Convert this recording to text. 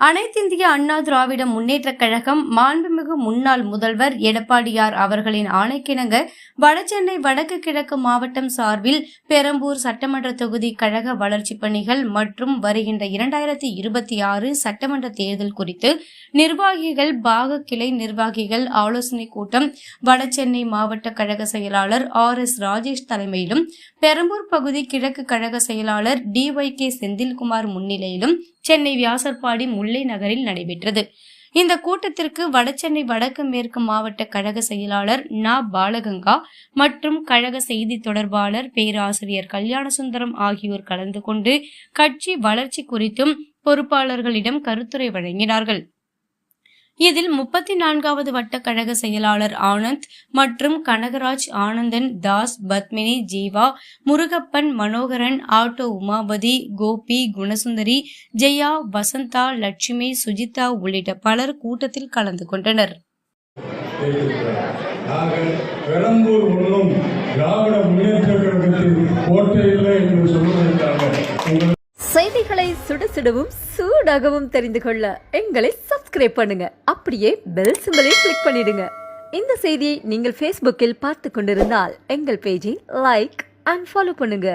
அனைத்திந்திய அண்ணா திராவிட முன்னேற்றக் கழகம் மாண்புமிகு முன்னாள் முதல்வர் எடப்பாடியார் அவர்களின் ஆணைக்கிணங்க வடசென்னை வடக்கு கிழக்கு மாவட்டம் சார்பில் பெரம்பூர் சட்டமன்ற தொகுதி கழக வளர்ச்சிப் பணிகள் மற்றும் வருகின்ற 2026 சட்டமன்ற தேர்தல் குறித்து நிர்வாகிகள் பாக கிளை நிர்வாகிகள் ஆலோசனைக் கூட்டம் வடசென்னை மாவட்ட கழக செயலாளர் RS ராஜேஷ் தலைமையிலும் பெரம்பூர் பகுதி கிழக்கு கழக செயலாளர் DYK செந்தில்குமார் முன்னிலையிலும் சென்னை வியாசர்பாடி முல்லை நகரில் நடைபெற்றது. இந்த கூட்டத்திற்கு வடசென்னை வடக்கு மேற்கு மாவட்ட கழக செயலாளர் பாலகங்கா மற்றும் கழக செய்தி தொடர்பாளர் பேராசிரியர் கல்யாணசுந்தரம் ஆகியோர் கலந்து கொண்டு கட்சி வளர்ச்சி குறித்தும் பொறுப்பாளர்களிடம் கருத்துரை வழங்கினார்கள். இதில் 34வது வட்ட கழக செயலாளர் ஆனந்த் மற்றும் கனகராஜ், ஆனந்தன், தாஸ், பத்மினி, ஜீவா, முருகப்பன், மனோகரன், ஆட்டோ உமாபதி, கோபி, குணசுந்தரி, ஜெயா, வசந்தா, லட்சுமி, சுஜிதா உள்ளிட்ட பலர் கூட்டத்தில் கலந்து கொண்டனர். செய்திகளை சுடசுடவும் சூடாகவும் தெரிந்து கொள்ள எங்களை சப்ஸ்கிரைப் பண்ணுங்க. அப்படியே பெல் சிம்பலையும் கிளிக் பண்ணிடுங்க. இந்த செய்தியை நீங்கள் Facebookல் பார்த்து கொண்டிருந்தால் எங்கள் பேஜை லைக் அண்ட் ஃபாலோ பண்ணுங்க.